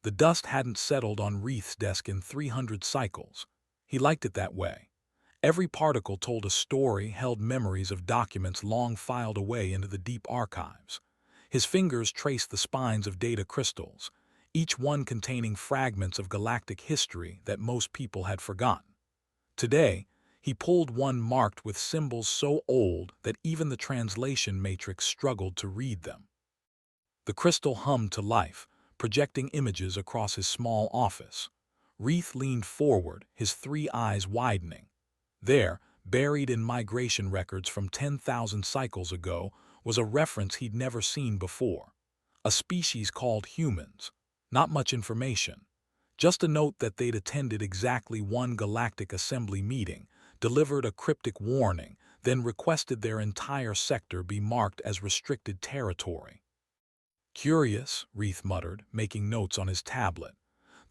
The dust hadn't settled on Reith's desk in 300 cycles. He liked it that way. Every particle told a story, held memories of documents long filed away into the deep archives. His fingers traced the spines of data crystals, each one containing fragments of galactic history that most people had forgotten. Today, he pulled one marked with symbols so old that even the translation matrix struggled to read them. The crystal hummed to life, projecting images across his small office. Reith leaned forward, his three eyes widening. There, buried in migration records from 10,000 cycles ago, was a reference he'd never seen before. A species called humans. Not much information. Just a note that they'd attended exactly one galactic assembly meeting, delivered a cryptic warning, then requested their entire sector be marked as restricted territory. Curious, Reith muttered, making notes on his tablet.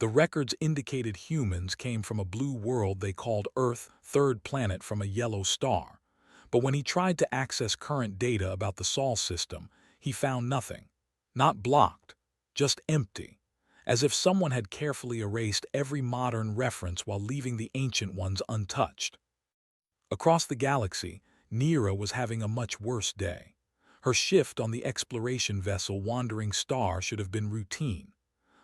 The records indicated humans came from a blue world they called Earth, third planet from a yellow star. But when he tried to access current data about the Sol system, he found nothing. Not blocked, just empty. As if someone had carefully erased every modern reference while leaving the ancient ones untouched. Across the galaxy, Nira was having a much worse day. Her shift on the exploration vessel Wandering Star should have been routine.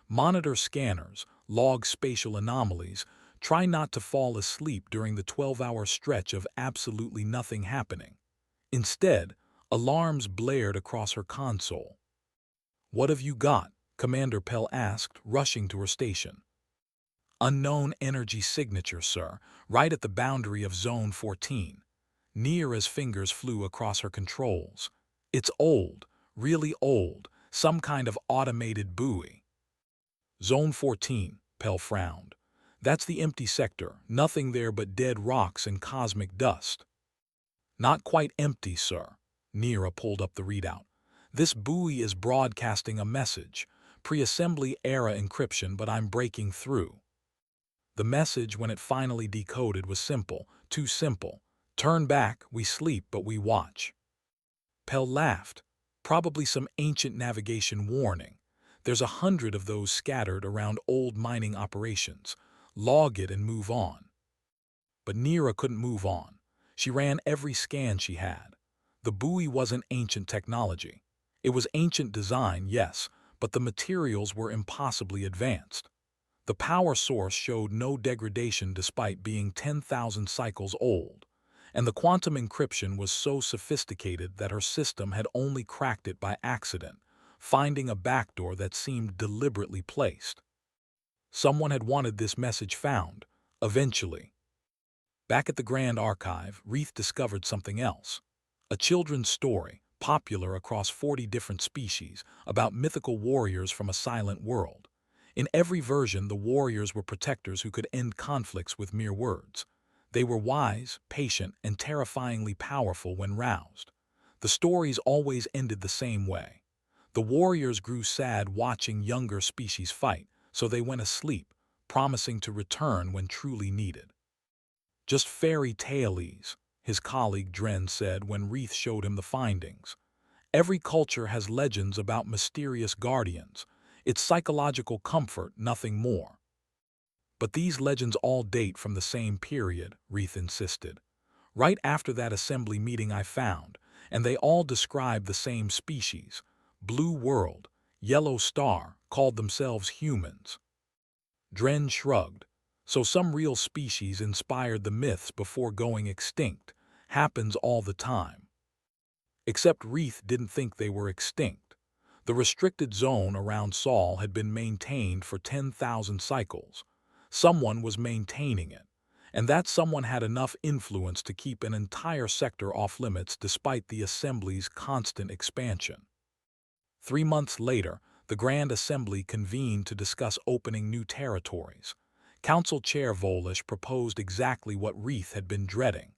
Monitor scanners, log spatial anomalies, try not to fall asleep during the 12-hour stretch of absolutely nothing happening. Instead, alarms blared across her console. "What have you got?" Commander Pell asked, rushing to her station. "Unknown energy signature, sir, right at the boundary of Zone 14. Nira's fingers flew across her controls. "It's old, really old, some kind of automated buoy." "Zone 14, Pell frowned. "That's the empty sector, nothing there but dead rocks and cosmic dust." "Not quite empty, sir." Nira pulled up the readout. "This buoy is broadcasting a message. Pre-assembly era encryption, but I'm breaking through." The message, when it finally decoded, was simple, too simple. "Turn back, we sleep but we watch." Pell laughed. "Probably some ancient navigation warning. There's 100 of those scattered around old mining operations. Log it and move on." But Nira couldn't move on. She ran every scan she had. The buoy wasn't ancient technology. It was ancient design, yes, but the materials were impossibly advanced. The power source showed no degradation despite being 10,000 cycles old, and the quantum encryption was so sophisticated that her system had only cracked it by accident, finding a backdoor that seemed deliberately placed. Someone had wanted this message found, eventually. Back at the Grand Archive, Reith discovered something else. A children's story, popular across 40 different species, about mythical warriors from a silent world. In every version, the warriors were protectors who could end conflicts with mere words. They were wise, patient, and terrifyingly powerful when roused. The stories always ended the same way. The warriors grew sad watching younger species fight, so they went asleep, promising to return when truly needed. "Just fairy tale-ese," his colleague Dren said when Reith showed him the findings. "Every culture has legends about mysterious guardians. It's psychological comfort, nothing more." "But these legends all date from the same period," Reith insisted. "Right after that assembly meeting I found, and they all describe the same species. Blue world, yellow star, called themselves humans." Dren shrugged. "So some real species inspired the myths before going extinct. Happens all the time." Except Reith didn't think they were extinct. The restricted zone around Sol had been maintained for 10,000 cycles. Someone was maintaining it, and that someone had enough influence to keep an entire sector off limits despite the Assembly's constant expansion. 3 months later, the Grand Assembly convened to discuss opening new territories. Council Chair Volish proposed exactly what Reith had been dreading.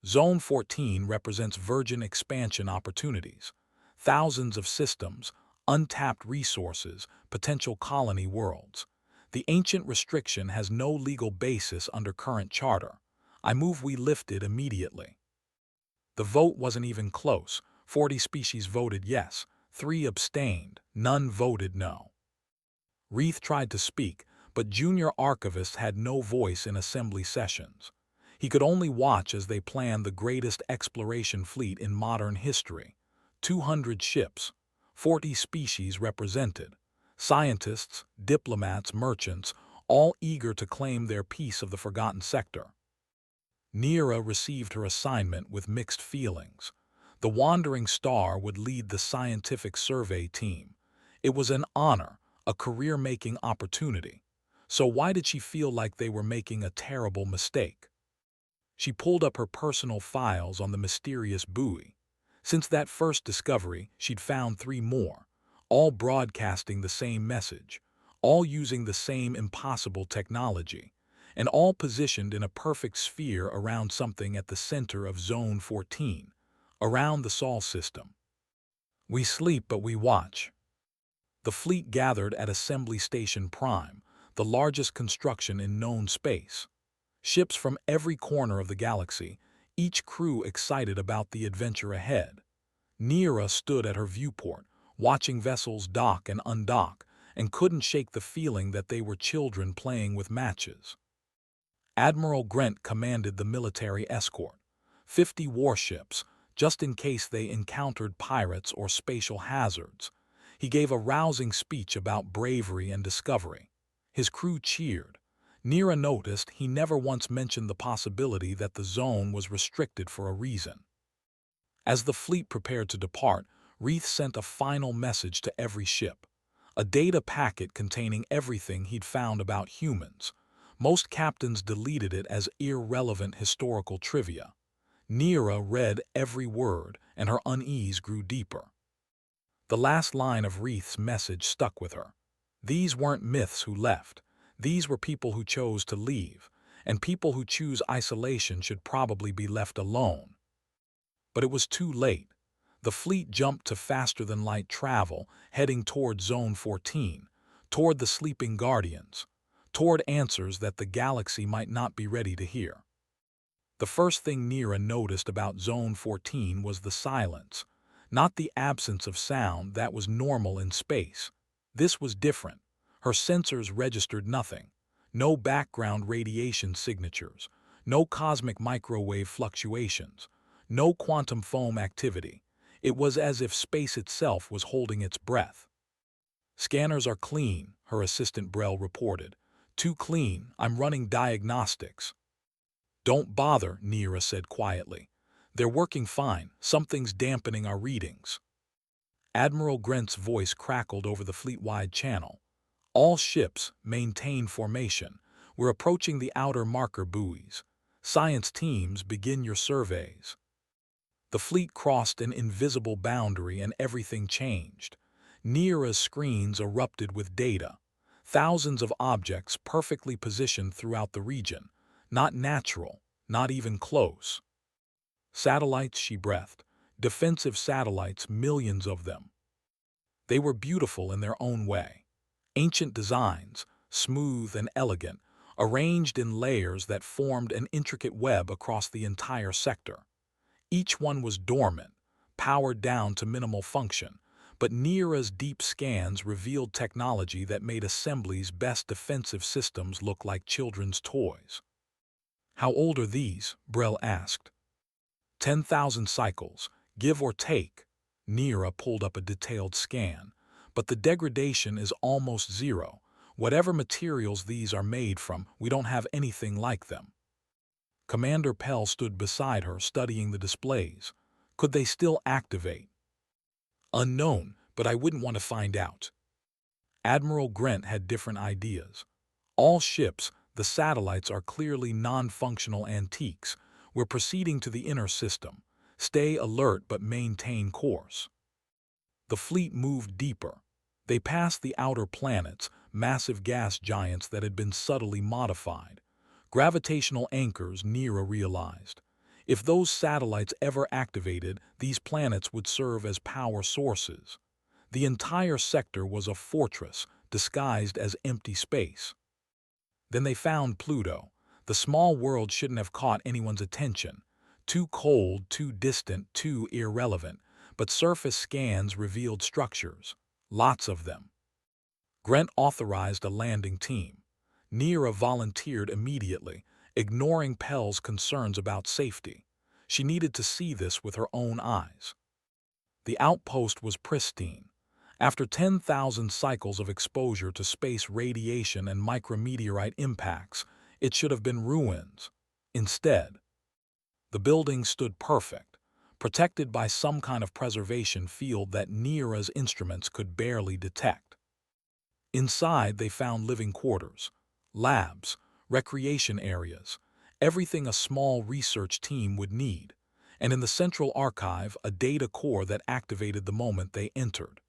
Zone 14 represents virgin expansion opportunities. Thousands of systems, untapped resources, potential colony worlds. The ancient restriction has no legal basis under current charter. I move we lift it immediately. The vote wasn't even close. 40 species voted yes, 3 abstained, none voted no. Reith tried to speak, but junior archivists had no voice in assembly sessions. He could only watch as they planned the greatest exploration fleet in modern history. 200 ships, 40 species represented, scientists, diplomats, merchants, all eager to claim their piece of the forgotten sector. Neera received her assignment with mixed feelings. The Wandering Star would lead the scientific survey team. It was an honor, a career-making opportunity. So why did she feel like they were making a terrible mistake? She pulled up her personal files on the mysterious buoy. Since that first discovery, she'd found 3 more, all broadcasting the same message, all using the same impossible technology, and all positioned in a perfect sphere around something at the center of Zone 14, around the Sol system. We sleep, but we watch. The fleet gathered at Assembly Station Prime, the largest construction in known space. Ships from every corner of the galaxy, each crew excited about the adventure ahead. Neera stood at her viewport, watching vessels dock and undock, and couldn't shake the feeling that they were children playing with matches. Admiral Grant commanded the military escort, 50 warships, just in case they encountered pirates or spatial hazards. He gave a rousing speech about bravery and discovery. His crew cheered. Neera noticed he never once mentioned the possibility that the zone was restricted for a reason. As the fleet prepared to depart, Reith sent a final message to every ship, a data packet containing everything he'd found about humans. Most captains deleted it as irrelevant historical trivia. Neera read every word, and her unease grew deeper. The last line of Reith's message stuck with her. These weren't myths who left. These were people who chose to leave, and people who choose isolation should probably be left alone. But it was too late. The fleet jumped to faster-than-light travel, heading toward Zone 14, toward the sleeping Guardians, toward answers that the galaxy might not be ready to hear. The first thing Neera noticed about Zone 14 was the silence, not the absence of sound that was normal in space. This was different. Her sensors registered nothing. No background radiation signatures, no cosmic microwave fluctuations, no quantum foam activity. It was as if space itself was holding its breath. "Scanners are clean," her assistant Brell reported. "Too clean, I'm running diagnostics." "Don't bother," Neera said quietly. "They're working fine. Something's dampening our readings." Admiral Grant's voice crackled over the fleet-wide channel. "All ships, maintain formation. We're approaching the outer marker buoys. Science teams, begin your surveys." The fleet crossed an invisible boundary and everything changed. Neera's screens erupted with data. Thousands of objects perfectly positioned throughout the region. Not natural, not even close. Satellites, she breathed. Defensive satellites, millions of them. They were beautiful in their own way. Ancient designs, smooth and elegant, arranged in layers that formed an intricate web across the entire sector. Each one was dormant, powered down to minimal function, but Neera's deep scans revealed technology that made Assembly's best defensive systems look like children's toys. "How old are these?" Brell asked. 10,000 cycles, give or take." Neera pulled up a detailed scan. "But the degradation is almost zero. Whatever materials these are made from, we don't have anything like them." Commander Pell stood beside her, studying the displays. "Could they still activate?" "Unknown, but I wouldn't want to find out." Admiral Grant had different ideas. "All ships, the satellites are clearly non-functional antiques. We're proceeding to the inner system. Stay alert but maintain course." The fleet moved deeper. They passed the outer planets, massive gas giants that had been subtly modified. Gravitational anchors, Neera realized. If those satellites ever activated, these planets would serve as power sources. The entire sector was a fortress, disguised as empty space. Then they found Pluto. The small world shouldn't have caught anyone's attention. Too cold, too distant, too irrelevant. But surface scans revealed structures. Lots of them. Grant authorized a landing team. Neera volunteered immediately, ignoring Pell's concerns about safety. She needed to see this with her own eyes. The outpost was pristine. After 10,000 cycles of exposure to space radiation and micrometeorite impacts, it should have been ruins. Instead, the building stood perfect, protected by some kind of preservation field that Neera's instruments could barely detect. Inside, they found living quarters, labs, recreation areas, everything a small research team would need, and in the central archive, a data core that activated the moment they entered.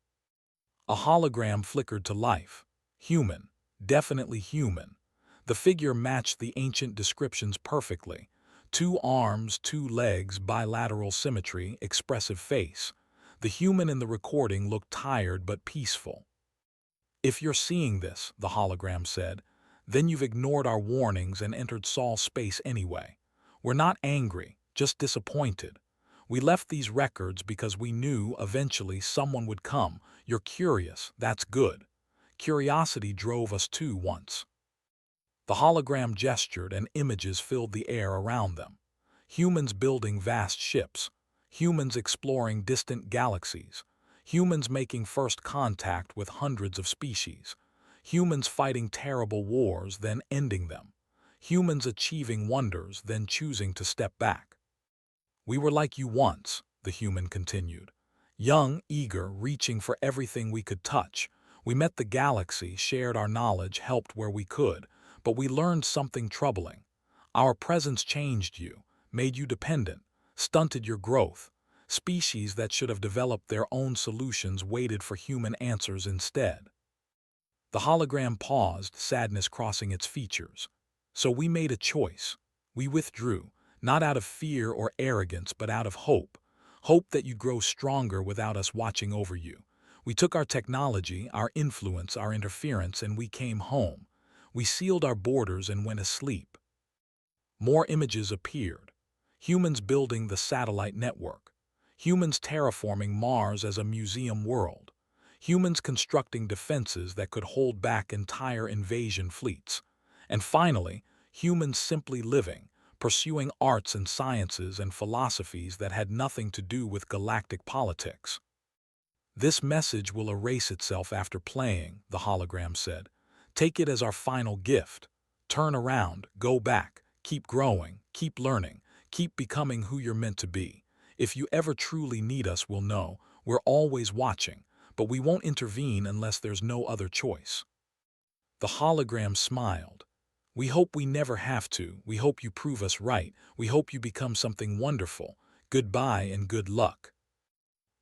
A hologram flickered to life. Human, definitely human. The figure matched the ancient descriptions perfectly. 2 arms, 2 legs, bilateral symmetry, expressive face. The human in the recording looked tired but peaceful. "If you're seeing this," the hologram said, "then you've ignored our warnings and entered Saul space anyway. We're not angry, just disappointed. We left these records because we knew eventually someone would come. You're curious, that's good. Curiosity drove us too once." The hologram gestured and images filled the air around them. Humans building vast ships, humans exploring distant galaxies, humans making first contact with hundreds of species, humans fighting terrible wars, then ending them, humans achieving wonders, then choosing to step back. "We were like you once," the human continued. "Young, eager, reaching for everything we could touch. We met the galaxy, shared our knowledge, helped where we could, but we learned something troubling. Our presence changed you, made you dependent, stunted your growth. Species that should have developed their own solutions waited for human answers instead." The hologram paused, sadness crossing its features. "So we made a choice. We withdrew, not out of fear or arrogance, but out of hope. Hope that you'd grow stronger without us watching over you. We took our technology, our influence, our interference, and we came home. We sealed our borders and went asleep." More images appeared. Humans building the satellite network. Humans terraforming Mars as a museum world. Humans constructing defenses that could hold back entire invasion fleets. And finally, humans simply living, pursuing arts and sciences and philosophies that had nothing to do with galactic politics. "This message will erase itself after playing," the hologram said. "Take it as our final gift. Turn around, go back, keep growing, keep learning, keep becoming who you're meant to be. If you ever truly need us, we'll know. We're always watching, but we won't intervene unless there's no other choice." The hologram smiled. "We hope we never have to. We hope you prove us right. We hope you become something wonderful. Goodbye and good luck."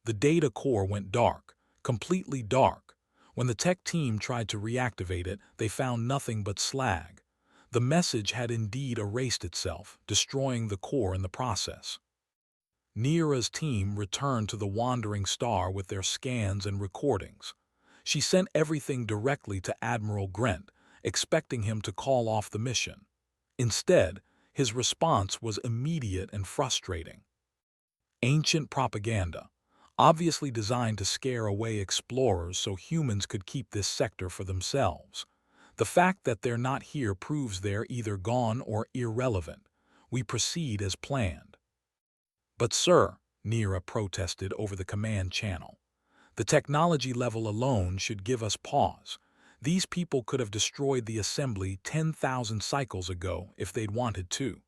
The data core went dark, completely dark. When the tech team tried to reactivate it, they found nothing but slag. The message had indeed erased itself, destroying the core in the process. Neera's team returned to the wandering star with their scans and recordings. She sent everything directly to Admiral Grant, expecting him to call off the mission. Instead, his response was immediate and frustrating. Ancient propaganda, obviously designed to scare away explorers so humans could keep this sector for themselves. The fact that they're not here proves they're either gone or irrelevant. We proceed as planned. "But sir," Neera protested over the command channel, "the technology level alone should give us pause. These people could have destroyed the assembly 10,000 cycles ago if they'd wanted to."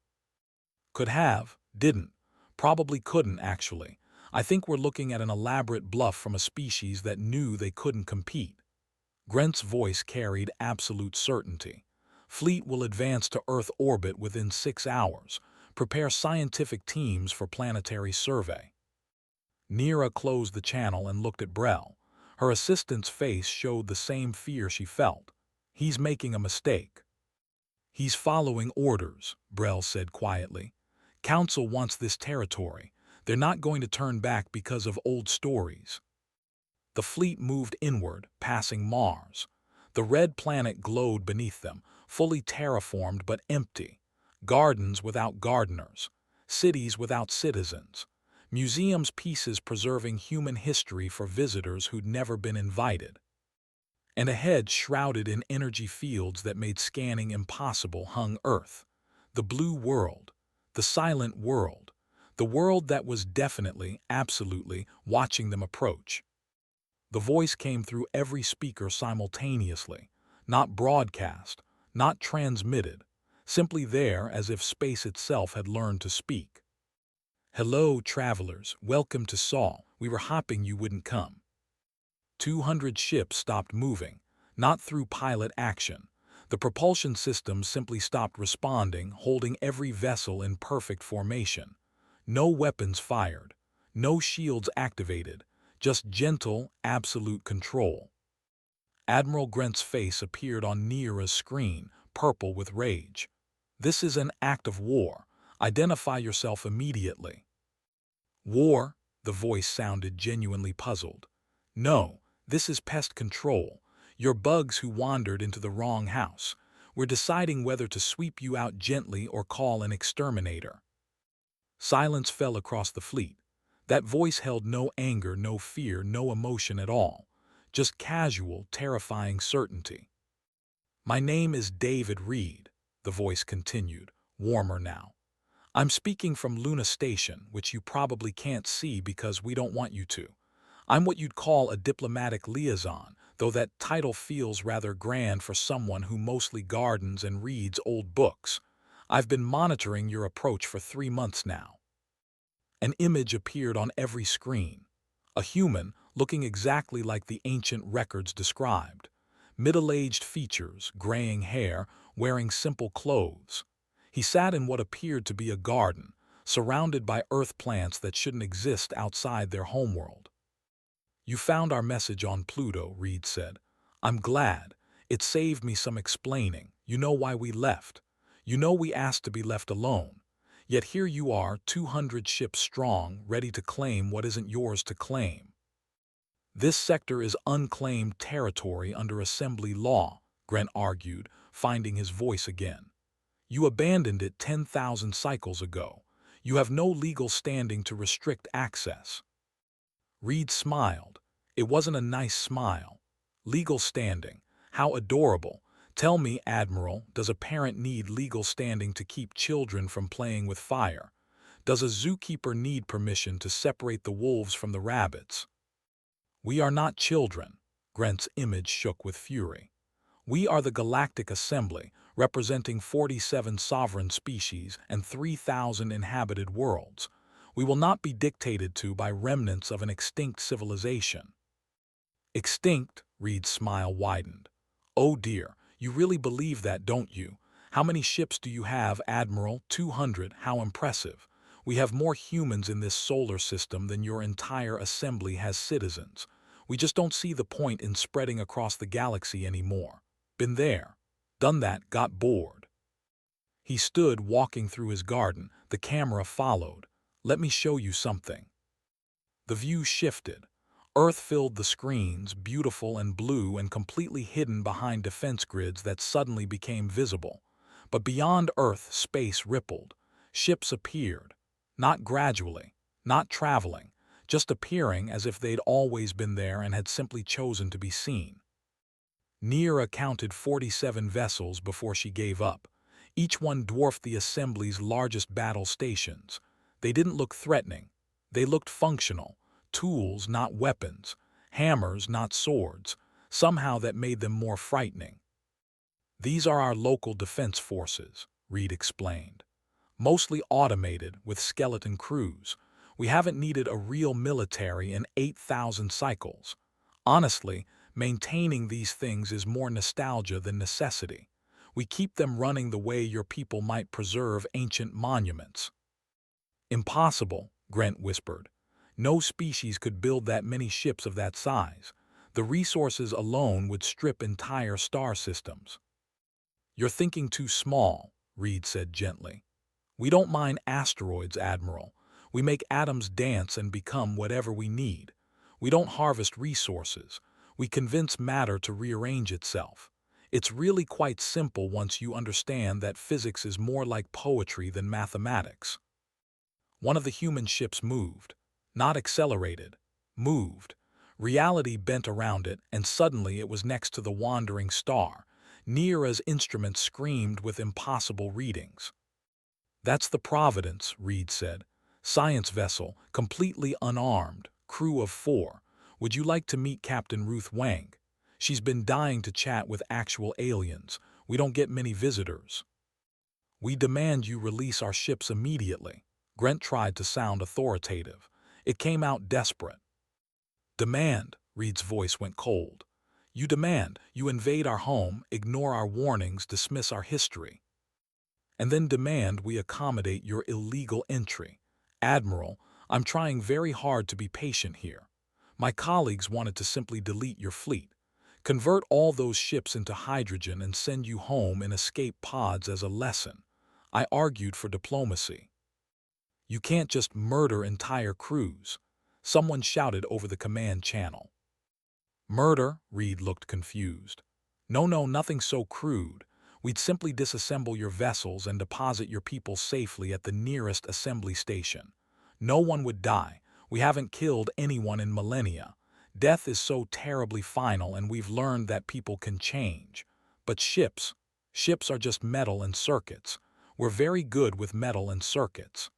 "Could have, didn't. Probably couldn't, actually. I think we're looking at an elaborate bluff from a species that knew they couldn't compete." Grant's voice carried absolute certainty. "Fleet will advance to Earth orbit within 6 hours. Prepare scientific teams for planetary survey." Neera closed the channel and looked at Brel. Her assistant's face showed the same fear she felt. "He's making a mistake." "He's following orders," Brel said quietly. "Council wants this territory. They're not going to turn back because of old stories." The fleet moved inward, passing Mars. The red planet glowed beneath them, fully terraformed but empty. Gardens without gardeners. Cities without citizens. Museums pieces preserving human history for visitors who'd never been invited. And ahead, shrouded in energy fields that made scanning impossible, hung Earth. The blue world. The silent world. The world that was definitely, absolutely, watching them approach. The voice came through every speaker simultaneously, not broadcast, not transmitted, simply there as if space itself had learned to speak. "Hello, travelers, welcome to Saul. We were hoping you wouldn't come." 200 ships stopped moving, not through pilot action. The propulsion systems simply stopped responding, holding every vessel in perfect formation. No weapons fired, no shields activated, just gentle, absolute control. Admiral Grant's face appeared on Nira's screen, purple with rage. "This is an act of war. Identify yourself immediately." "War?" The voice sounded genuinely puzzled. "No, this is pest control. You're bugs who wandered into the wrong house. We're deciding whether to sweep you out gently or call an exterminator." Silence fell across the fleet. That voice held no anger, no fear, no emotion at all. Just casual, terrifying certainty. "My name is David Reed," the voice continued, warmer now. "I'm speaking from Luna Station, which you probably can't see because we don't want you to. I'm what you'd call a diplomatic liaison, though that title feels rather grand for someone who mostly gardens and reads old books. I've been monitoring your approach for 3 months now." An image appeared on every screen. A human, looking exactly like the ancient records described. Middle-aged features, graying hair, wearing simple clothes. He sat in what appeared to be a garden, surrounded by earth plants that shouldn't exist outside their homeworld. "You found our message on Pluto," Reed said. "I'm glad. It saved me some explaining. You know why we left. You know we asked to be left alone. Yet here you are, 200 ships strong, ready to claim what isn't yours to claim." "This sector is unclaimed territory under assembly law," Grant argued, finding his voice again. "You abandoned it 10,000 cycles ago. You have no legal standing to restrict access." Reed smiled. It wasn't a nice smile. "Legal standing. How adorable. Tell me, Admiral, does a parent need legal standing to keep children from playing with fire? Does a zookeeper need permission to separate the wolves from the rabbits?" "We are not children." Grant's image shook with fury. "We are the Galactic Assembly, representing 47 sovereign species and 3,000 inhabited worlds. We will not be dictated to by remnants of an extinct civilization." "Extinct?" Reed's smile widened. "Oh dear, you really believe that, don't you? How many ships do you have, Admiral? 200, how impressive. We have more humans in this solar system than your entire assembly has citizens. We just don't see the point in spreading across the galaxy anymore. Been there. Done that, got bored." He stood walking through his garden, the camera followed. "Let me show you something." The view shifted. Earth filled the screens, beautiful and blue and completely hidden behind defense grids that suddenly became visible. But beyond Earth, space rippled. Ships appeared. Not gradually, not traveling, just appearing as if they'd always been there and had simply chosen to be seen. Nira counted 47 vessels before she gave up. Each one dwarfed the Assembly's largest battle stations. They didn't look threatening. They looked functional. Tools, not weapons. Hammers, not swords. Somehow that made them more frightening. "These are our local defense forces," Reed explained. "Mostly automated, with skeleton crews. We haven't needed a real military in 8,000 cycles. Honestly, maintaining these things is more nostalgia than necessity. We keep them running the way your people might preserve ancient monuments." "Impossible," Grant whispered. "No species could build that many ships of that size. The resources alone would strip entire star systems." "You're thinking too small," Reed said gently. "We don't mine asteroids, Admiral. We make atoms dance and become whatever we need. We don't harvest resources. We convince matter to rearrange itself. It's really quite simple once you understand that physics is more like poetry than mathematics." One of the human ships moved. Not accelerated. Moved. Reality bent around it, and suddenly it was next to the wandering star. Neera's instruments screamed with impossible readings. "That's the Providence," Reed said. "Science vessel, completely unarmed, crew of 4. Would you like to meet Captain Ruth Wang? She's been dying to chat with actual aliens. We don't get many visitors." "We demand you release our ships immediately." Grant tried to sound authoritative. It came out desperate. "Demand," Reed's voice went cold. "You demand, you invade our home, ignore our warnings, dismiss our history. And then demand we accommodate your illegal entry. Admiral, I'm trying very hard to be patient here. My colleagues wanted to simply delete your fleet, convert all those ships into hydrogen and send you home in escape pods as a lesson. I argued for diplomacy. You can't just murder entire crews." Someone shouted over the command channel. "Murder?" Reed looked confused. No, nothing so crude. We'd simply disassemble your vessels and deposit your people safely at the nearest assembly station. No one would die. We haven't killed anyone in millennia. Death is so terribly final, and we've learned that people can change. But ships are just metal and circuits. We're very good with metal and circuits."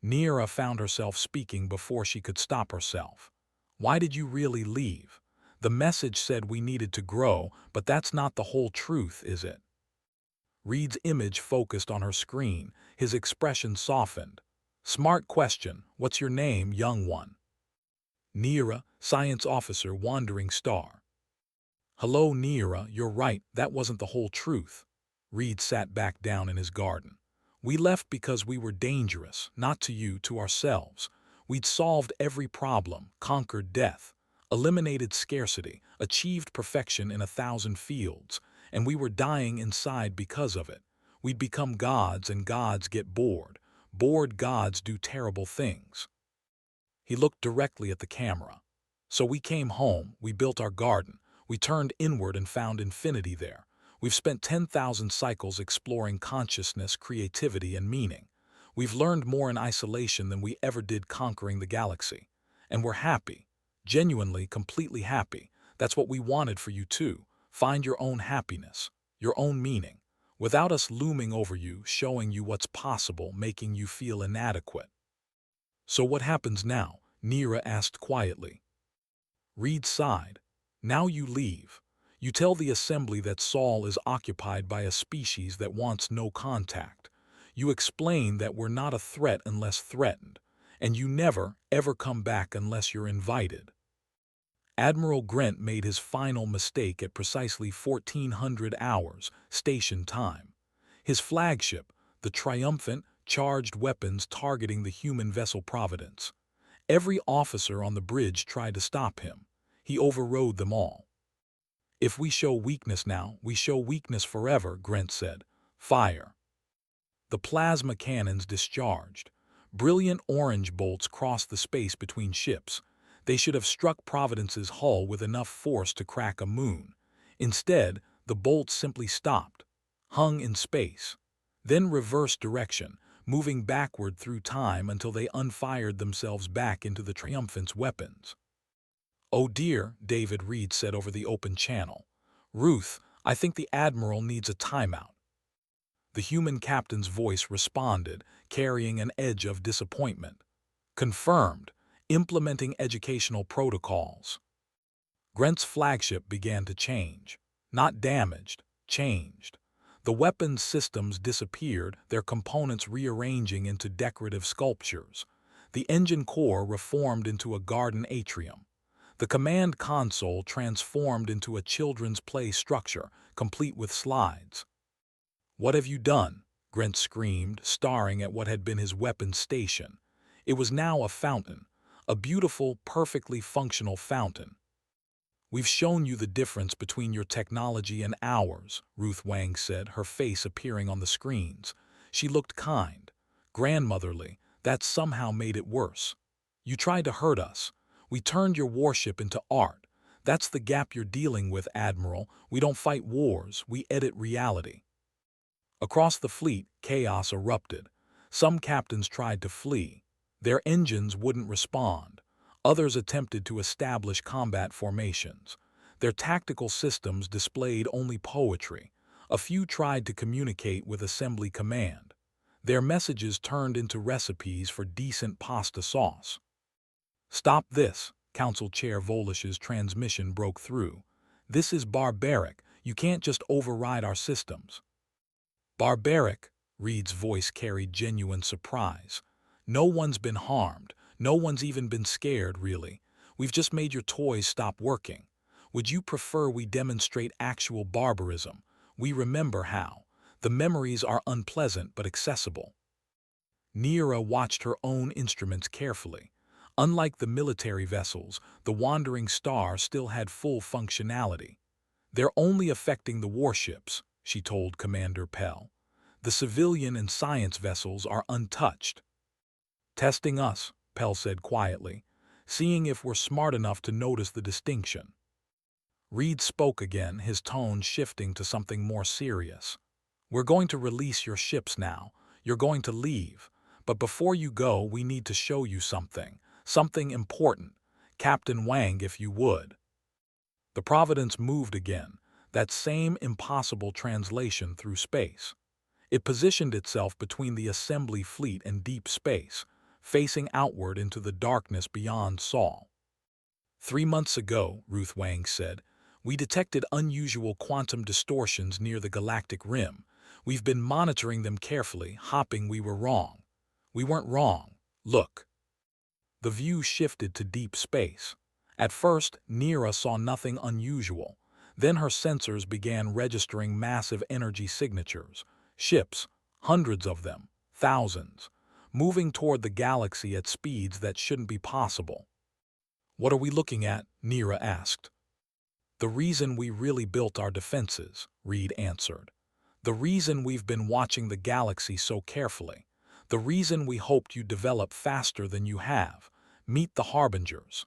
Neera found herself speaking before she could stop herself. "Why did you really leave? The message said we needed to grow, but that's not the whole truth, is it?" Reed's image focused on her screen. His expression softened. "Smart question. What's your name, young one?" "Neera, Science Officer, Wandering Star." "Hello, Neera, you're right, that wasn't the whole truth." Reed sat back down in his garden. "We left because we were dangerous, not to you, to ourselves. We'd solved every problem, conquered death, eliminated scarcity, achieved perfection in 1,000 fields, and we were dying inside because of it. We'd become gods, and gods get bored. Bored gods do terrible things." He looked directly at the camera. "So we came home, we built our garden, we turned inward and found infinity there. We've spent 10,000 cycles exploring consciousness, creativity, and meaning. We've learned more in isolation than we ever did conquering the galaxy. And we're happy. Genuinely, completely happy. That's what we wanted for you too. Find your own happiness, your own meaning, without us looming over you, showing you what's possible, making you feel inadequate." "So what happens now?" Neera asked quietly. Reed sighed. "Now you leave. You tell the assembly that Sol is occupied by a species that wants no contact. You explain that we're not a threat unless threatened, and you never, ever come back unless you're invited." Admiral Grant made his final mistake at precisely 1400 hours, station time. His flagship, the triumphant, charged weapons targeting the human vessel Providence. Every officer on the bridge tried to stop him. He overrode them all. "If we show weakness now, we show weakness forever," Grant said. "Fire." The plasma cannons discharged. Brilliant orange bolts crossed the space between ships. They should have struck Providence's hull with enough force to crack a moon. Instead, the bolts simply stopped, hung in space, then reversed direction, moving backward through time until they unfired themselves back into the Triumphant's weapons. "Oh dear," David Reed said over the open channel. "Ruth, I think the Admiral needs a timeout." The human captain's voice responded, carrying an edge of disappointment. "Confirmed. Implementing educational protocols." Grant's flagship began to change. Not damaged, changed. The weapons systems disappeared, their components rearranging into decorative sculptures. The engine core reformed into a garden atrium. The command console transformed into a children's play structure, complete with slides. "What have you done?" Grant screamed, staring at what had been his weapons station. It was now a fountain. A beautiful, perfectly functional fountain. "We've shown you the difference between your technology and ours," Ruth Wang said, her face appearing on the screens. She looked kind, grandmotherly. That somehow made it worse. "You tried to hurt us. We turned your warship into art. That's the gap you're dealing with, Admiral. We don't fight wars, we edit reality." Across the fleet, chaos erupted. Some captains tried to flee. Their engines wouldn't respond. Others attempted to establish combat formations. Their tactical systems displayed only poetry. A few tried to communicate with assembly command. Their messages turned into recipes for decent pasta sauce. "Stop this," Council Chair Volish's transmission broke through. "This is barbaric. You can't just override our systems." "Barbaric?" Reed's voice carried genuine surprise. "No one's been harmed. No one's even been scared, really. We've just made your toys stop working. Would you prefer we demonstrate actual barbarism? We remember how. The memories are unpleasant but accessible." Neera watched her own instruments carefully. Unlike the military vessels, the Wandering Star still had full functionality. "They're only affecting the warships," she told Commander Pell. "The civilian and science vessels are untouched." "Testing us," Pell said quietly, "seeing if we're smart enough to notice the distinction." Reed spoke again, his tone shifting to something more serious. "We're going to release your ships now. You're going to leave. But before you go, we need to show you something. Something important. Captain Wang, if you would." The Providence moved again, that same impossible translation through space. It positioned itself between the assembly fleet and deep space, facing outward into the darkness beyond Sol. "3 months ago," Ruth Wang said, "we detected unusual quantum distortions near the galactic rim. We've been monitoring them carefully, hoping we were wrong. We weren't wrong. Look." The view shifted to deep space. At first, Neera saw nothing unusual. Then her sensors began registering massive energy signatures. Ships, hundreds of them, thousands, moving toward the galaxy at speeds that shouldn't be possible. "What are we looking at?" Neera asked. "The reason we really built our defenses," Reed answered. "The reason we've been watching the galaxy so carefully. The reason we hoped you'd develop faster than you have. Meet the Harbingers."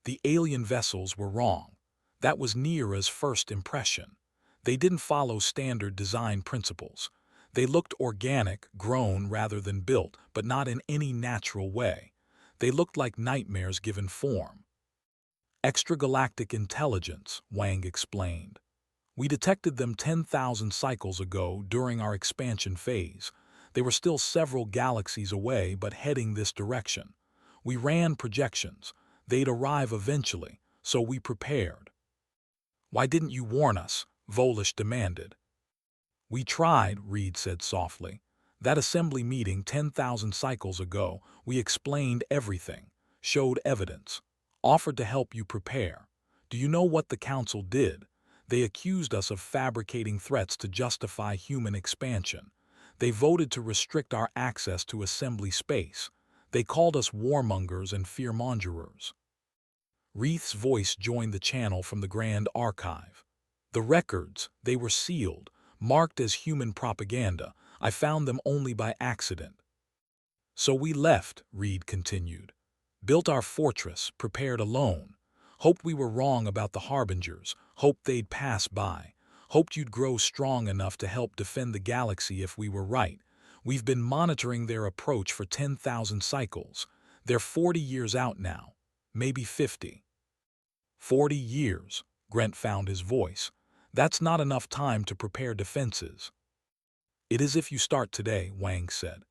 The alien vessels were wrong. That was Neera's first impression. They didn't follow standard design principles. They looked organic, grown rather than built, but not in any natural way. They looked like nightmares given form. "Extragalactic intelligence," Wang explained. "We detected them 10,000 cycles ago during our expansion phase. They were still several galaxies away, but heading this direction. We ran projections. They'd arrive eventually, so we prepared." "Why didn't you warn us?" Volish demanded. "We tried," Reed said softly. "That assembly meeting 10,000 cycles ago, we explained everything, showed evidence, offered to help you prepare. Do you know what the Council did? They accused us of fabricating threats to justify human expansion. They voted to restrict our access to assembly space. They called us warmongers and fearmongerers." Reed's voice joined the channel from the Grand Archive. "The records, they were sealed, marked as human propaganda. I found them only by accident." "So we left," Reed continued. "Built our fortress, prepared alone. Hoped we were wrong about the Harbingers, hoped they'd pass by. Hoped you'd grow strong enough to help defend the galaxy if we were right. We've been monitoring their approach for 10,000 cycles. They're 40 years out now, maybe 50. 40 years, Grant found his voice. That's not enough time to prepare defenses." "It is if you start today," Wang said.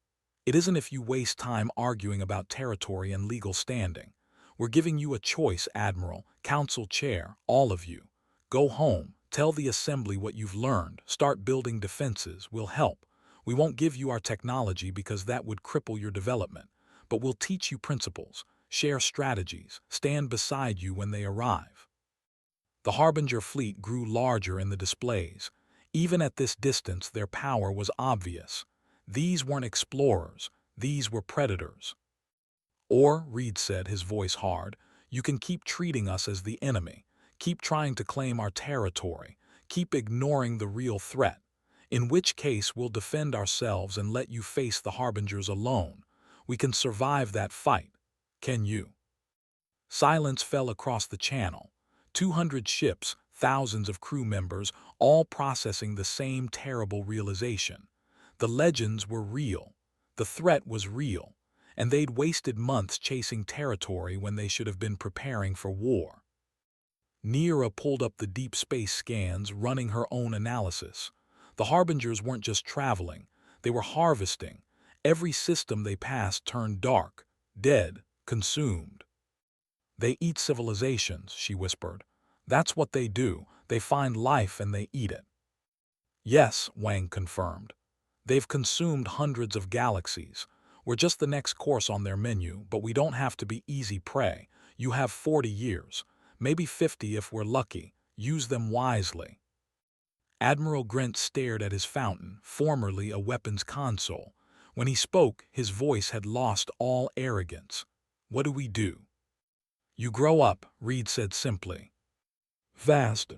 "It isn't if you waste time arguing about territory and legal standing. We're giving you a choice, Admiral, Council Chair, all of you. Go home, tell the Assembly what you've learned, start building defenses, we'll help. We won't give you our technology because that would cripple your development, but we'll teach you principles, share strategies, stand beside you when they arrive." The Harbinger fleet grew larger in the displays. Even at this distance, their power was obvious. These weren't explorers, these were predators. "Or," Reed said, his voice hard, "you can keep treating us as the enemy, keep trying to claim our territory, keep ignoring the real threat. In which case we'll defend ourselves and let you face the Harbingers alone. We can survive that fight. Can you?" Silence fell across the channel. 200 ships, thousands of crew members, all processing the same terrible realization. The legends were real. The threat was real. and they'd wasted months chasing territory when they should have been preparing for war. Neera pulled up the deep space scans, running her own analysis. The Harbingers weren't just traveling, they were harvesting. Every system they passed turned dark, dead, consumed. "They eat civilizations," she whispered. "That's what they do. They find life and they eat it." "Yes," Wang confirmed. "They've consumed hundreds of galaxies. We're just the next course on their menu, but we don't have to be easy prey. You have 40 years. Maybe 50 if we're lucky. Use them wisely." Admiral Grint stared at his fountain, formerly a weapons console. When he spoke, his voice had lost all arrogance. "What do we do?" "You grow up," Reed said simply. "Fast."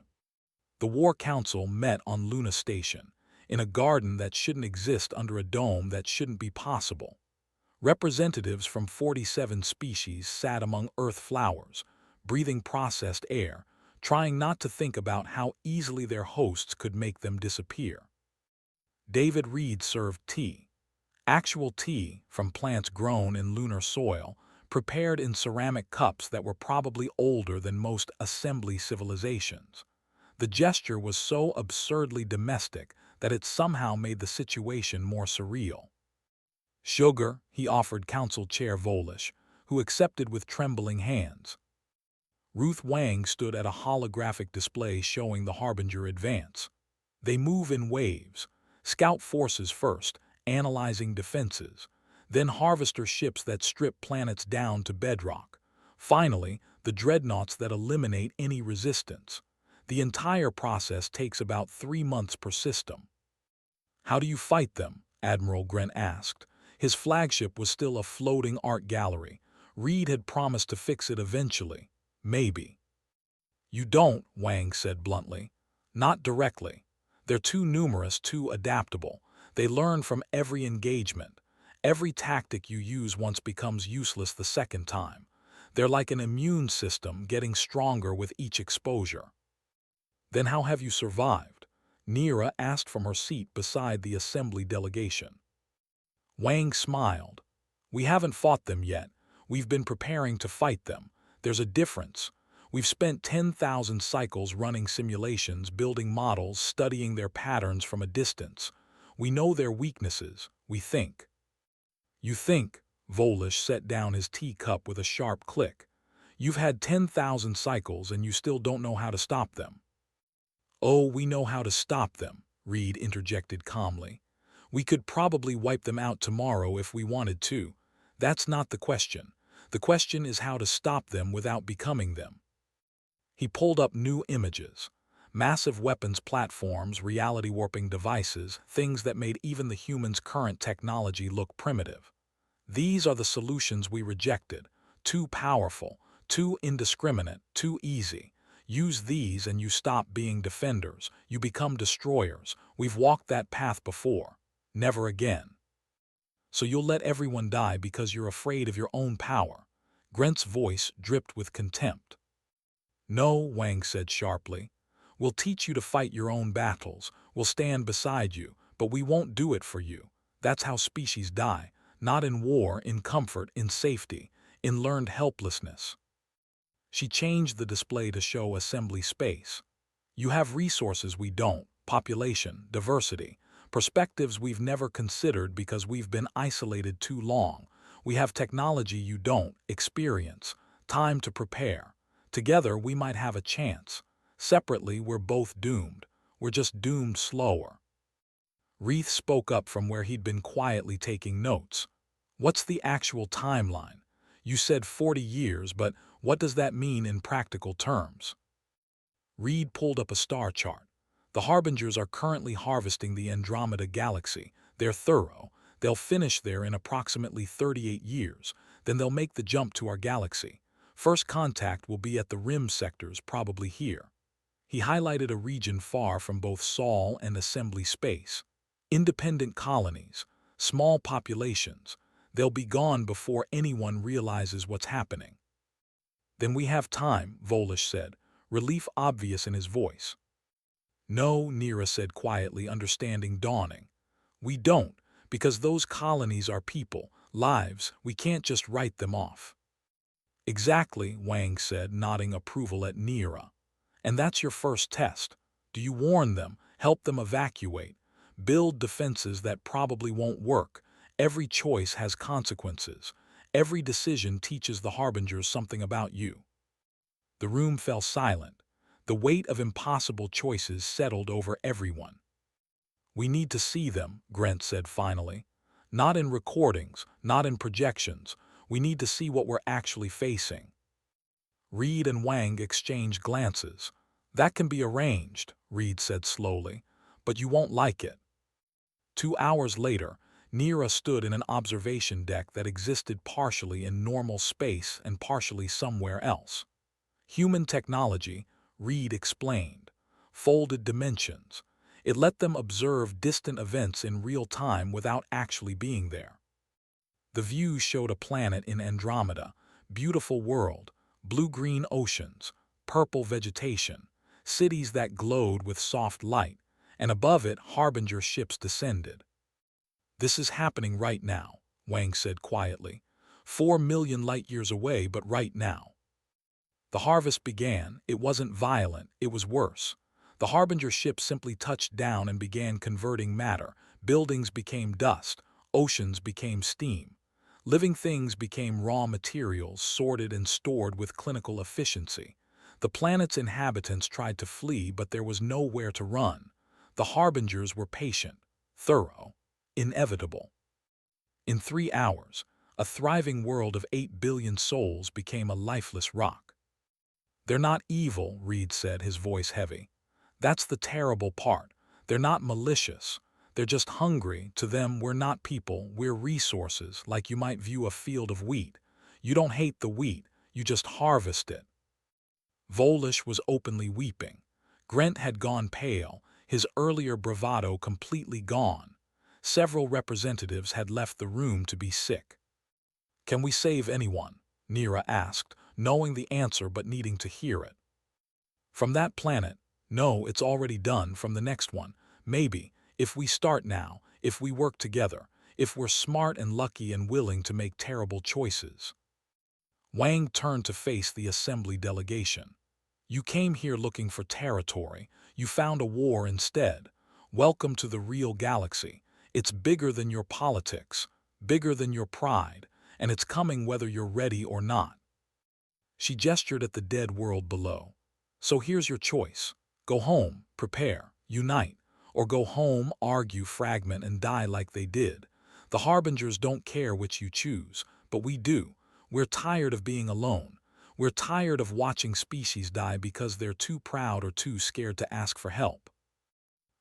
The War Council met on Luna Station, in a garden that shouldn't exist under a dome that shouldn't be possible. Representatives from 47 species sat among Earth flowers, breathing processed air, trying not to think about how easily their hosts could make them disappear. David Reed served tea. Actual tea from plants grown in lunar soil, prepared in ceramic cups that were probably older than most assembly civilizations. The gesture was so absurdly domestic that it somehow made the situation more surreal. "Sugar," he offered Council Chair Volish, who accepted with trembling hands. Ruth Wang stood at a holographic display showing the Harbinger advance. They move in waves, scout forces first, analyzing defenses, then harvester ships that strip planets down to bedrock. Finally, the dreadnoughts that eliminate any resistance. The entire process takes about 3 months per system. "How do you fight them?" Admiral Grint asked. His flagship was still a floating art gallery. Reed had promised to fix it eventually. Maybe. "You don't," Wang said bluntly. "Not directly. They're too numerous, too adaptable. They learn from every engagement. Every tactic you use once becomes useless the second time. They're like an immune system getting stronger with each exposure." "Then how have you survived?" Neera asked from her seat beside the assembly delegation. Wang smiled. "We haven't fought them yet. We've been preparing to fight them. There's a difference. We've spent 10,000 cycles running simulations, building models, studying their patterns from a distance. We know their weaknesses, we think." "You think?" Volish set down his teacup with a sharp click. "You've had 10,000 cycles and you still don't know how to stop them." "Oh, we know how to stop them," Reed interjected calmly. "We could probably wipe them out tomorrow if we wanted to. That's not the question. The question is how to stop them without becoming them." He pulled up new images. Massive weapons platforms, reality-warping devices, things that made even the humans' current technology look primitive. "These are the solutions we rejected. Too powerful, too indiscriminate, too easy. Use these and you stop being defenders. You become destroyers. We've walked that path before. Never again." "So you'll let everyone die because you're afraid of your own power?" Grint's voice dripped with contempt. "No," Wang said sharply. "We'll teach you to fight your own battles. We'll stand beside you, but we won't do it for you. That's how species die. Not in war, in comfort, in safety, in learned helplessness." She changed the display to show assembly space. "You have resources we don't, population, diversity, perspectives we've never considered because we've been isolated too long. We have technology you don't, experience, time to prepare. Together we might have a chance. Separately we're both doomed. We're just doomed slower." Reith spoke up from where he'd been quietly taking notes. "What's the actual timeline? You said 40 years, but what does that mean in practical terms?" Reed pulled up a star chart. "The Harbingers are currently harvesting the Andromeda Galaxy. They're thorough. They'll finish there in approximately 38 years. Then they'll make the jump to our galaxy. First contact will be at the rim sectors, probably here." He highlighted a region far from both Sol and assembly space. "Independent colonies, small populations. They'll be gone before anyone realizes what's happening." "Then we have time," Volish said, relief obvious in his voice. "No," Neera said quietly, understanding dawning. "We don't, Because those colonies are people, lives, we can't just write them off. Exactly, Wang said, nodding approval at Nira. And that's your first test. Do you warn them, help them evacuate, build defenses that probably won't work? Every choice has consequences. Every decision teaches the harbingers something about you. The room fell silent. The weight of impossible choices settled over everyone. We need to see them, Grant said finally. Not in recordings, not in projections. We need to see what we're actually facing. Reed and Wang exchanged glances. That can be arranged, Reed said slowly, but you won't like it. 2 hours later, Nira stood in an observation deck that existed partially in normal space and partially somewhere else. Human technology, Reed explained, folded dimensions. It let them observe distant events in real time without actually being there. The view showed a planet in Andromeda, beautiful world, blue-green oceans, purple vegetation, cities that glowed with soft light, and above it harbinger ships descended. This is happening right now, Wang said quietly. 4 million light-years away, but right now. The harvest began. It wasn't violent, it was worse. The harbinger ship simply touched down and began converting matter. Buildings became dust, oceans became steam. Living things became raw materials sorted and stored with clinical efficiency. The planet's inhabitants tried to flee, but there was nowhere to run. The harbingers were patient, thorough, inevitable. In 3 hours, a thriving world of 8 billion souls became a lifeless rock. They're not evil, Reed said, his voice heavy. That's the terrible part. They're not malicious. They're just hungry. To them, we're not people, we're resources, like you might view a field of wheat. You don't hate the wheat, you just harvest it. Volish was openly weeping. Grant had gone pale, his earlier bravado completely gone. Several representatives had left the room to be sick. Can we save anyone? Nira asked, knowing the answer but needing to hear it. From that planet? No, it's already done. From the next one? Maybe, if we start now, if we work together, if we're smart and lucky and willing to make terrible choices. Wang turned to face the assembly delegation. You came here looking for territory. You found a war instead. Welcome to the real galaxy. It's bigger than your politics, bigger than your pride, and it's coming whether you're ready or not. She gestured at the dead world below. So here's your choice. Go home, prepare, unite, or go home, argue, fragment, and die like they did. The harbingers don't care which you choose, but we do. We're tired of being alone. We're tired of watching species die because they're too proud or too scared to ask for help.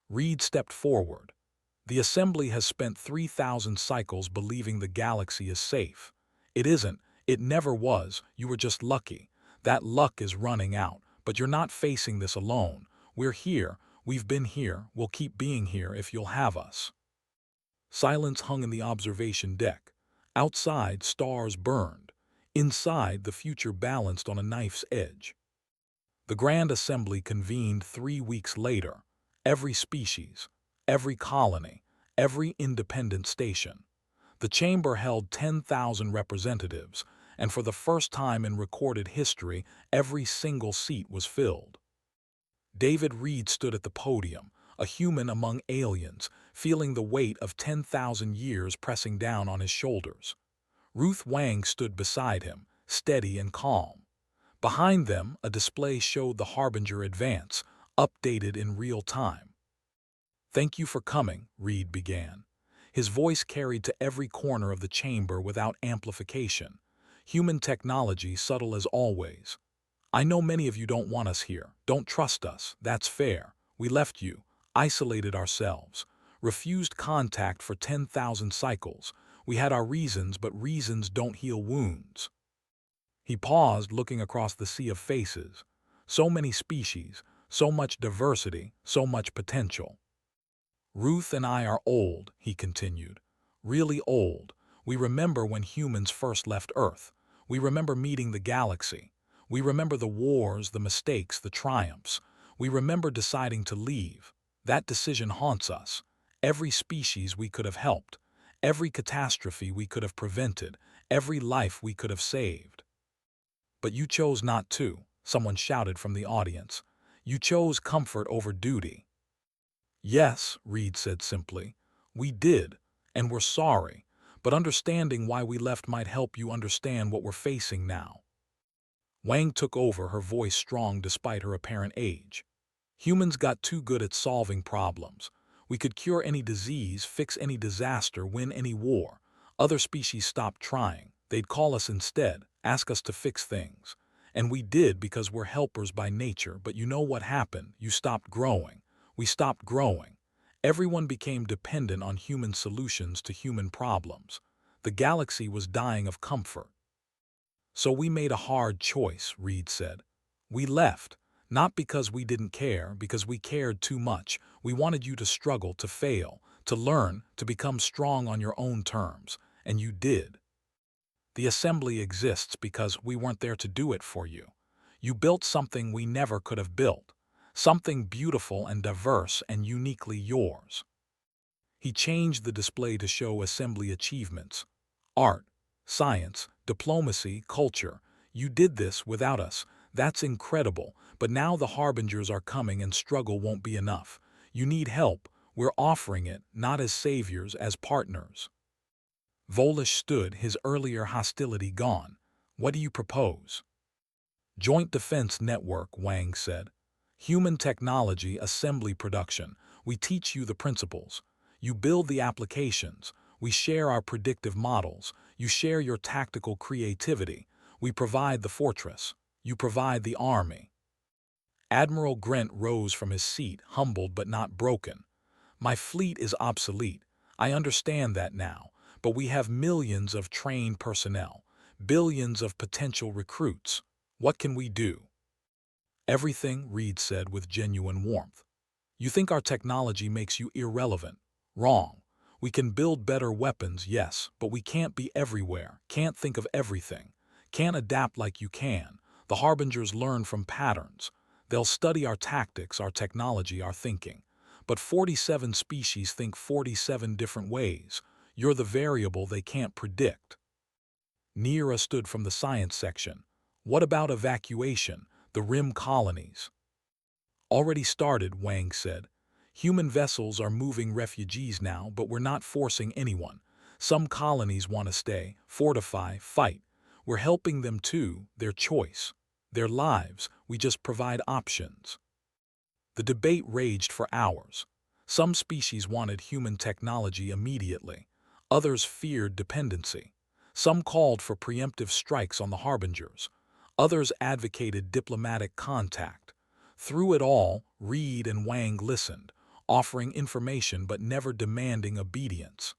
Reed stepped forward. The assembly has spent 3,000 cycles believing the galaxy is safe. It isn't. It never was. You were just lucky. That luck is running out, but you're not facing this alone. We're here. We've been here. We'll keep being here if you'll have us. Silence hung in the observation deck. Outside, stars burned. Inside, the future balanced on a knife's edge. The Grand Assembly convened 3 weeks later. Every species, every colony, every independent station. The chamber held 10,000 representatives, and for the first time in recorded history, every single seat was filled. David Reed stood at the podium, a human among aliens, feeling the weight of 10,000 years pressing down on his shoulders. Ruth Wang stood beside him, steady and calm. Behind them, a display showed the Harbinger advance, updated in real time. Thank you for coming, Reed began. His voice carried to every corner of the chamber without amplification. Human technology subtle as always. I know many of you don't want us here, don't trust us, that's fair. We left you, isolated ourselves, refused contact for 10,000 cycles. We had our reasons, but reasons don't heal wounds. He paused, looking across the sea of faces. So many species, so much diversity, so much potential. Ruth and I are old, he continued. Really old. We remember when humans first left Earth. We remember meeting the galaxy. We remember the wars, the mistakes, the triumphs. We remember deciding to leave. That decision haunts us. Every species we could have helped. every catastrophe we could have prevented, every life we could have saved. But you chose not to, someone shouted from the audience. You chose comfort over duty. Yes, Reed said simply. We did, and we're sorry, but understanding why we left might help you understand what we're facing now. Wang took over, her voice strong despite her apparent age. Humans got too good at solving problems. We could cure any disease, fix any disaster, win any war. Other species stopped trying. They'd call us instead, ask us to fix things. And we did because we're helpers by nature, but you know what happened? You stopped growing. We stopped growing. Everyone became dependent on human solutions to human problems. The galaxy was dying of comfort. So we made a hard choice, Reed said. We left. Not because we didn't care, because we cared too much. We wanted you to struggle, to fail, to learn, to become strong on your own terms. And you did. The assembly exists because we weren't there to do it for you. You built something we never could have built. Something beautiful and diverse and uniquely yours. He changed the display to show assembly achievements. Art, science, diplomacy, culture. You did this without us. That's incredible, but now the harbingers are coming and struggle won't be enough. You need help. We're offering it, not as saviors, as partners. Volish stood, his earlier hostility gone. What do you propose? Joint Defense Network, Wang said. Human technology, assembly production. We teach you the principles. You build the applications. We share our predictive models. You share your tactical creativity. We provide the fortress. You provide the army. Admiral Grant rose from his seat, humbled but not broken. My fleet is obsolete. I understand that now, but we have millions of trained personnel, billions of potential recruits. What can we do? Everything, Reed said with genuine warmth. You think our technology makes you irrelevant. Wrong. We can build better weapons, yes, but we can't be everywhere, can't think of everything, can't adapt like you can. The harbingers learn from patterns. They'll study our tactics, our technology, our thinking. But 47 species think 47 different ways. You're the variable they can't predict. Nira stood from the science section. What about evacuation, the rim colonies? Already started, Wang said. Human vessels are moving refugees now, but we're not forcing anyone. Some colonies want to stay, fortify, fight. We're helping them too, their choice, their lives. We just provide options. The debate raged for hours. Some species wanted human technology immediately. Others feared dependency. Some called for preemptive strikes on the harbingers. Others advocated diplomatic contact. Through it all, Reed and Wang listened, offering information but never demanding obedience.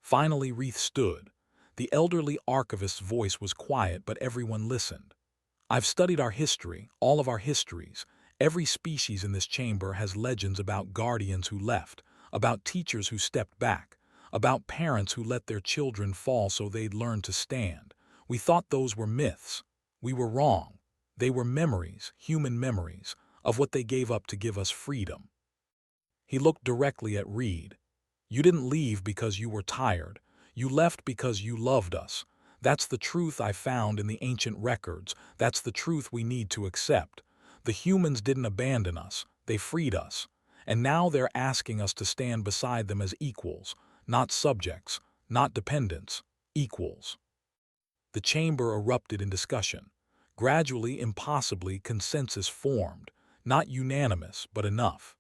Finally, Reed stood. The elderly archivist's voice was quiet, but everyone listened. I've studied our history, all of our histories. Every species in this chamber has legends about guardians who left, about teachers who stepped back, about parents who let their children fall so they'd learn to stand. We thought those were myths. We were wrong. They were memories, human memories, of what they gave up to give us freedom. He looked directly at Reed. You didn't leave because you were tired. You left because you loved us. That's the truth I found in the ancient records. That's the truth we need to accept. The humans didn't abandon us. They freed us. And now they're asking us to stand beside them as equals, not subjects, not dependents, equals. The chamber erupted in discussion. Gradually, impossibly, consensus formed. Not unanimous, but enough.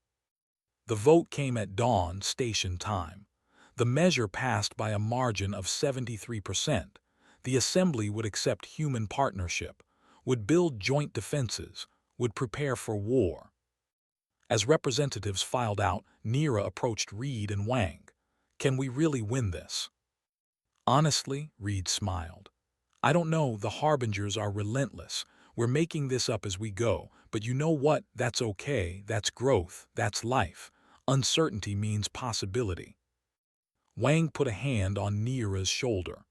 The vote came at dawn, station time. The measure passed by a margin of 73%. The assembly would accept human partnership, would build joint defenses, would prepare for war. As representatives filed out, Nira approached Reed and Wang. Can we really win this? Honestly, Reed smiled. I don't know, the harbingers are relentless. We're making this up as we go, but you know what? That's okay, that's growth, that's life. Uncertainty means possibility. Wang put a hand on Nira's shoulder.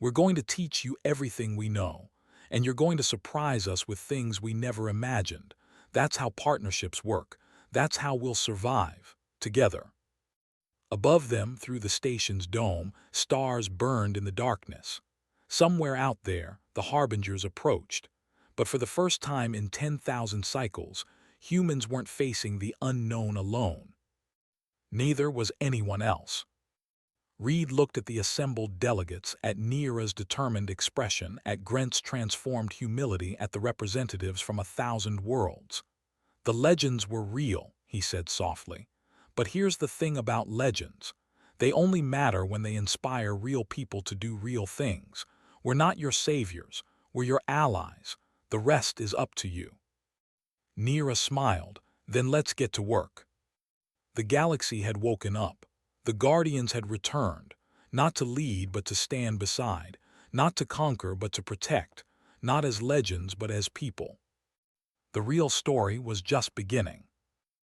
We're going to teach you everything we know, and you're going to surprise us with things we never imagined. That's how partnerships work. That's how we'll survive, together. Above them, through the station's dome, stars burned in the darkness. Somewhere out there, the harbingers approached. But for the first time in 10,000 cycles, humans weren't facing the unknown alone. Neither was anyone else. Reed looked at the assembled delegates, at Nira's determined expression, at Grent's transformed humility, at the representatives from 1,000 worlds. The legends were real, he said softly. But here's the thing about legends. They only matter when they inspire real people to do real things. We're not your saviors. We're your allies. The rest is up to you. Nira smiled. Then let's get to work. The galaxy had woken up. The Guardians had returned, not to lead but to stand beside, not to conquer but to protect, not as legends but as people. The real story was just beginning.